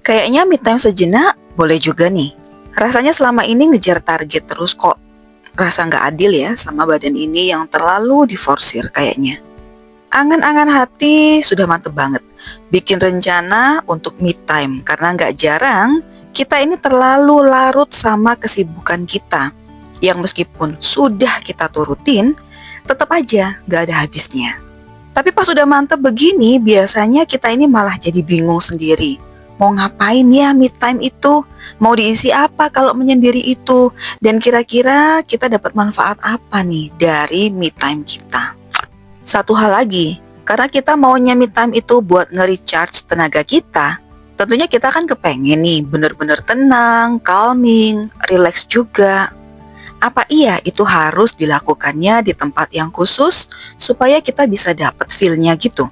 Kayaknya me time sejenak boleh juga nih. Rasanya selama ini ngejar target terus kok. Rasa nggak adil ya sama badan ini yang terlalu diforsir kayaknya. Angan-angan hati sudah mantep banget. Bikin rencana untuk me time karena nggak jarang kita ini terlalu larut sama kesibukan kita. Yang meskipun sudah kita turutin, tetap aja nggak ada habisnya. Tapi pas sudah mantep begini, biasanya kita ini malah jadi bingung sendiri. Mau ngapain ya me time itu? Mau diisi apa kalau menyendiri itu? Dan kira-kira kita dapat manfaat apa nih dari me time kita? Satu hal lagi, karena kita maunya me time itu buat nge-recharge tenaga kita, tentunya kita kan kepengen nih bener-bener tenang, calming, relax juga. Apa iya itu harus dilakukannya di tempat yang khusus supaya kita bisa dapat feel-nya gitu?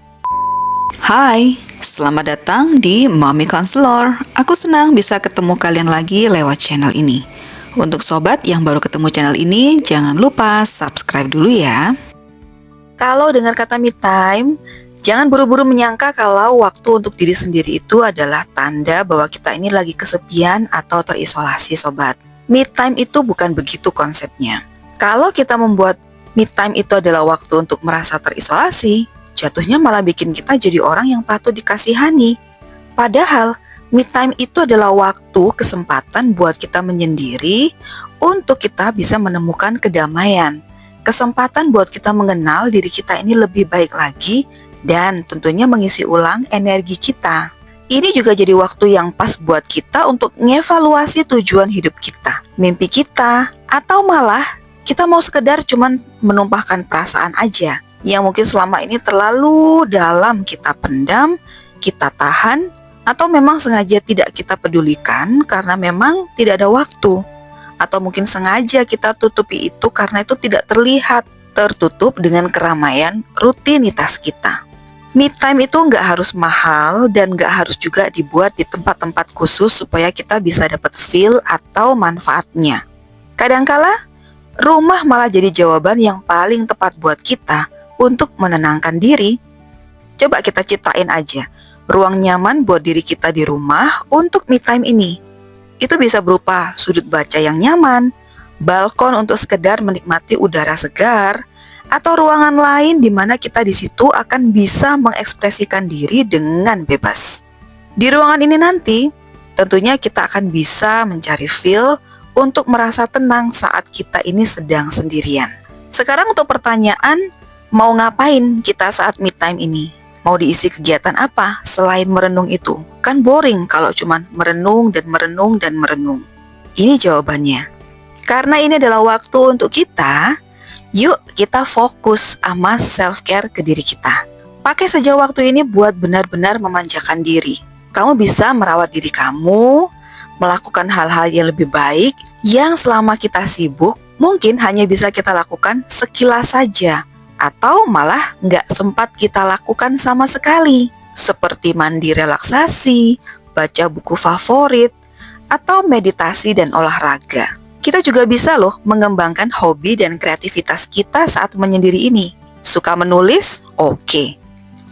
Hai, selamat datang di Mommy Counselor. Aku senang bisa ketemu kalian lagi lewat channel ini. Untuk sobat yang baru ketemu channel ini, jangan lupa subscribe dulu ya. Kalau dengar kata me time, jangan buru-buru menyangka kalau waktu untuk diri sendiri itu adalah tanda bahwa kita ini lagi kesepian atau terisolasi sobat. Me time itu bukan begitu konsepnya. Kalau kita membuat me time itu adalah waktu untuk merasa terisolasi, jatuhnya malah bikin kita jadi orang yang patut dikasihani. Padahal, me time itu adalah waktu kesempatan buat kita menyendiri untuk kita bisa menemukan kedamaian. Kesempatan buat kita mengenal diri kita ini lebih baik lagi dan tentunya mengisi ulang energi kita. Ini juga jadi waktu yang pas buat kita untuk ngevaluasi tujuan hidup kita, mimpi kita, atau malah kita mau sekedar cuman menumpahkan perasaan aja yang mungkin selama ini terlalu dalam kita pendam, kita tahan, atau memang sengaja tidak kita pedulikan karena memang tidak ada waktu. Atau mungkin sengaja kita tutupi itu karena itu tidak terlihat, tertutup dengan keramaian rutinitas kita. Me time itu nggak harus mahal dan nggak harus juga dibuat di tempat-tempat khusus supaya kita bisa dapat feel atau manfaatnya. Kadangkala, rumah malah jadi jawaban yang paling tepat buat kita untuk menenangkan diri. Coba kita ciptain aja ruang nyaman buat diri kita di rumah untuk me time ini. Itu bisa berupa sudut baca yang nyaman, balkon untuk sekedar menikmati udara segar, atau ruangan lain di mana kita di situ akan bisa mengekspresikan diri dengan bebas. Di ruangan ini nanti, tentunya kita akan bisa mencari feel untuk merasa tenang saat kita ini sedang sendirian. Sekarang untuk pertanyaan, mau ngapain kita saat me time ini? Mau diisi kegiatan apa selain merenung itu? Kan boring kalau cuman merenung dan merenung dan merenung. Ini jawabannya. Karena ini adalah waktu untuk kita, yuk kita fokus sama self-care ke diri kita. Pakai saja waktu ini buat benar-benar memanjakan diri. Kamu bisa merawat diri kamu, melakukan hal-hal yang lebih baik yang selama kita sibuk mungkin hanya bisa kita lakukan sekilas saja. Atau malah nggak sempat kita lakukan sama sekali. Seperti mandi relaksasi, baca buku favorit, atau meditasi dan olahraga. Kita juga bisa loh mengembangkan hobi dan kreativitas kita saat menyendiri ini. Suka menulis? Oke.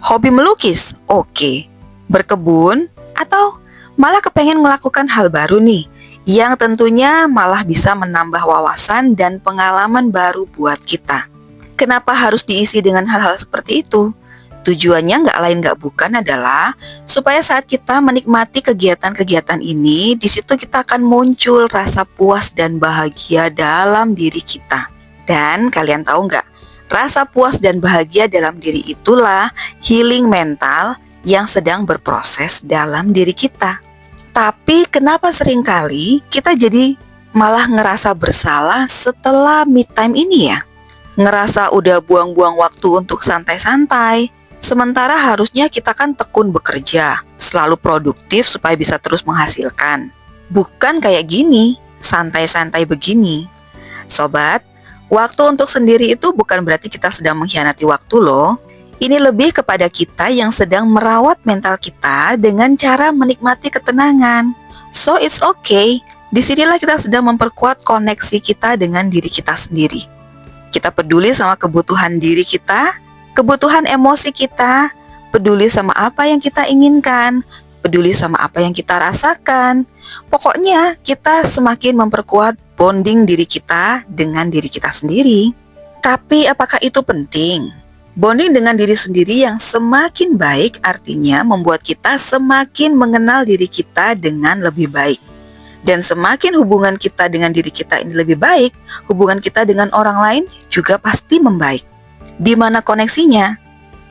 Hobi melukis? Oke. Berkebun? Atau malah kepengen melakukan hal baru nih, yang tentunya malah bisa menambah wawasan dan pengalaman baru buat kita. Kenapa harus diisi dengan hal-hal seperti itu? Tujuannya nggak lain nggak bukan adalah supaya saat kita menikmati kegiatan-kegiatan ini, di situ kita akan muncul rasa puas dan bahagia dalam diri kita. Dan kalian tahu nggak, rasa puas dan bahagia dalam diri itulah healing mental yang sedang berproses dalam diri kita. Tapi kenapa seringkali kita jadi malah ngerasa bersalah setelah me time ini ya? Ngerasa udah buang-buang waktu untuk santai-santai. Sementara harusnya kita kan tekun bekerja, selalu produktif supaya bisa terus menghasilkan. Bukan kayak gini, santai-santai begini. Sobat, waktu untuk sendiri itu bukan berarti kita sedang mengkhianati waktu loh. Ini lebih kepada kita yang sedang merawat mental kita dengan cara menikmati ketenangan. So it's okay, disinilah kita sedang memperkuat koneksi kita dengan diri kita sendiri. Kita peduli sama kebutuhan diri kita, kebutuhan emosi kita, peduli sama apa yang kita inginkan, peduli sama apa yang kita rasakan. Pokoknya kita semakin memperkuat bonding diri kita dengan diri kita sendiri. Tapi apakah itu penting? Bonding dengan diri sendiri yang semakin baik artinya membuat kita semakin mengenal diri kita dengan lebih baik. Dan semakin hubungan kita dengan diri kita ini lebih baik, hubungan kita dengan orang lain juga pasti membaik. Di mana koneksinya?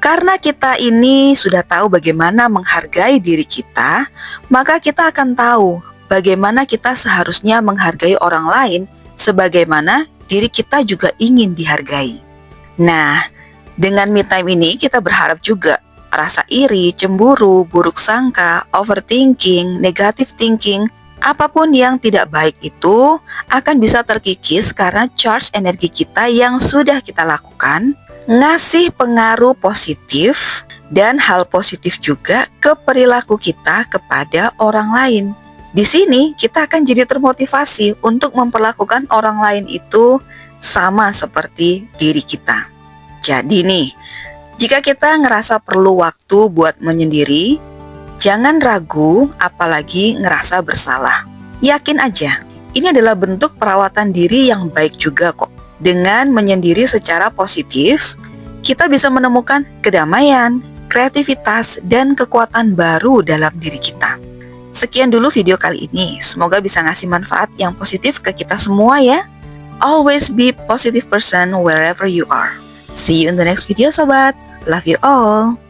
Karena kita ini sudah tahu bagaimana menghargai diri kita, maka kita akan tahu bagaimana kita seharusnya menghargai orang lain sebagaimana diri kita juga ingin dihargai. Nah, dengan me time ini kita berharap juga rasa iri, cemburu, buruk sangka, overthinking, negative thinking, apapun yang tidak baik itu akan bisa terkikis karena charge energi kita yang sudah kita lakukan ngasih pengaruh positif dan hal positif juga ke perilaku kita kepada orang lain. Di sini kita akan jadi termotivasi untuk memperlakukan orang lain itu sama seperti diri kita. Jadi nih, jika kita ngerasa perlu waktu buat menyendiri, jangan ragu apalagi ngerasa bersalah. Yakin aja, ini adalah bentuk perawatan diri yang baik juga kok. Dengan menyendiri secara positif, kita bisa menemukan kedamaian, kreativitas, dan kekuatan baru dalam diri kita. Sekian dulu video kali ini, semoga bisa ngasih manfaat yang positif ke kita semua ya. Always be positive person wherever you are. See you in the next video sobat. Love you all.